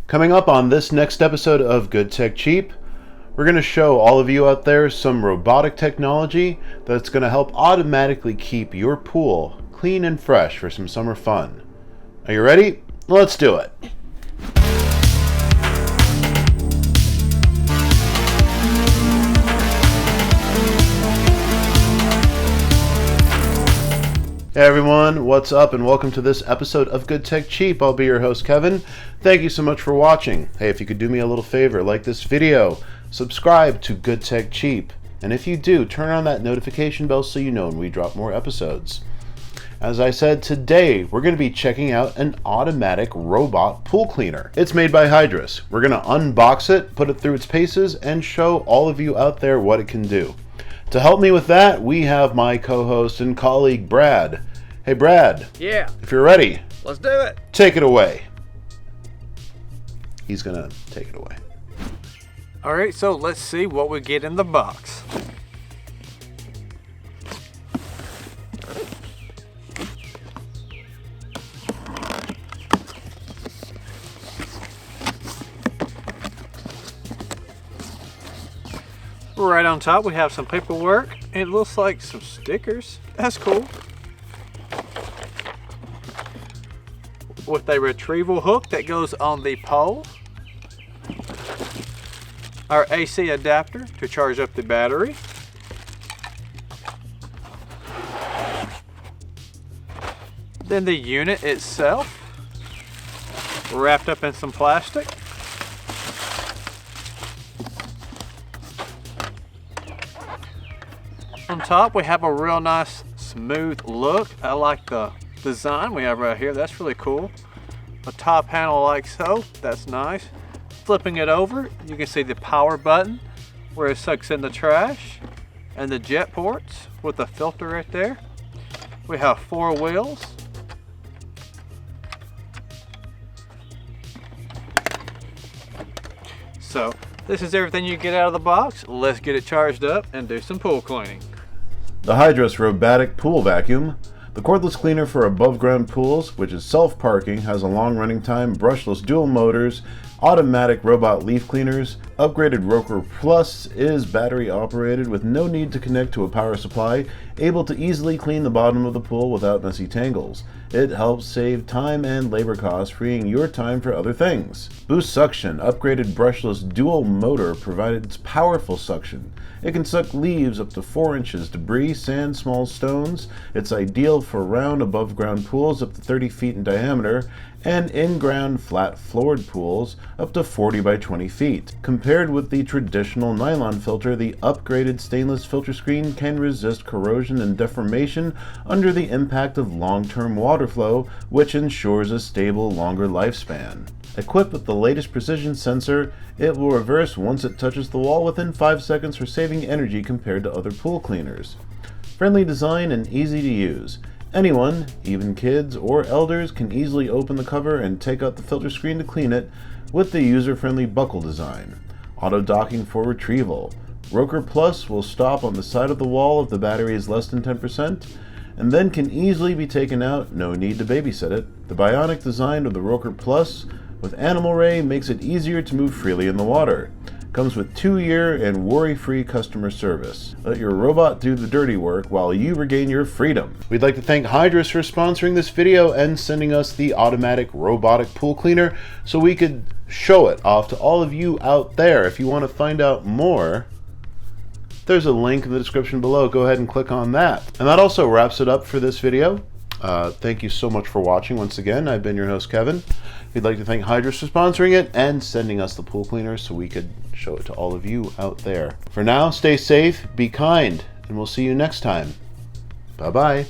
Coming up on this next episode of Good Tech Cheap, we're going to show all of you out there some robotic technology that's going to help automatically keep your pool clean and fresh for some summer fun. Are you ready? Let's do it. Hey everyone, what's up and welcome to this episode of Good Tech Cheap. I'll be your host Kevin. Thank you so much for watching. Hey, if you could do me a little favor, like this video, subscribe to Good Tech Cheap, and if you do, turn on that notification bell so you know when we drop more episodes. As I said, today we're going to be checking out an automatic robot pool cleaner. It's made by Hydrus. We're going to unbox it, put it through its paces, and show all of you out there what it can do. To help me with that, we have my co-host and colleague, Brad. Hey, Brad. Yeah. If you're ready. Let's do it. Take it away. He's going to take it away. All right, so let's see what we get in the box. Right on top, we have some paperwork. It looks like some stickers. That's cool. With a retrieval hook that goes on the pole. Our AC adapter to charge up the battery. Then the unit itself, wrapped up in some plastic. On top we have a real nice smooth look. I like the design we have right here. That's really cool. A top panel like so. That's nice. Flipping it over, you can see the power button where it sucks in the trash, and the jet ports with the filter right there. We have 4 wheels. So this is everything you get out of the box. Let's get it charged up and do some pool cleaning. The Hydrus Robotic Pool Vacuum. The cordless cleaner for above-ground pools, which is self-parking, has a long running time, brushless dual motors, automatic robot leaf cleaners. Upgraded Roker Plus is battery operated with no need to connect to a power supply, able to easily clean the bottom of the pool without messy tangles. It helps save time and labor costs, freeing your time for other things. Boost Suction. Upgraded brushless dual motor provides powerful suction. It can suck leaves up to 4 inches, debris, sand, small stones. It's ideal for round above ground pools up to 30 feet in diameter and in-ground flat floored pools up to 40 by 20 feet. Compared with the traditional nylon filter, the upgraded stainless filter screen can resist corrosion and deformation under the impact of long-term water flow, which ensures a stable, longer lifespan. Equipped with the latest precision sensor, it will reverse once it touches the wall within 5 seconds for saving energy compared to other pool cleaners. Friendly design and easy to use. Anyone, even kids or elders, can easily open the cover and take out the filter screen to clean it with the user-friendly buckle design. Auto docking for retrieval. Roker Plus will stop on the side of the wall if the battery is less than 10%, and then can easily be taken out, no need to babysit it. The bionic design of the Roker Plus with Animal Ray makes it easier to move freely in the water. Comes with 2-year and worry-free customer service. Let your robot do the dirty work while you regain your freedom. We'd like to thank Hydrus for sponsoring this video and sending us the automatic robotic pool cleaner so we could show it off to all of you out there. If you want to find out more, there's a link in the description below. Go ahead and click on that. And that also wraps it up for this video. Thank you so much for watching. Once again, I've been your host, Kevin. We'd like to thank Hydrus for sponsoring it and sending us the pool cleaner so we could show it to all of you out there. For now, stay safe, be kind, and we'll see you next time. Bye-bye.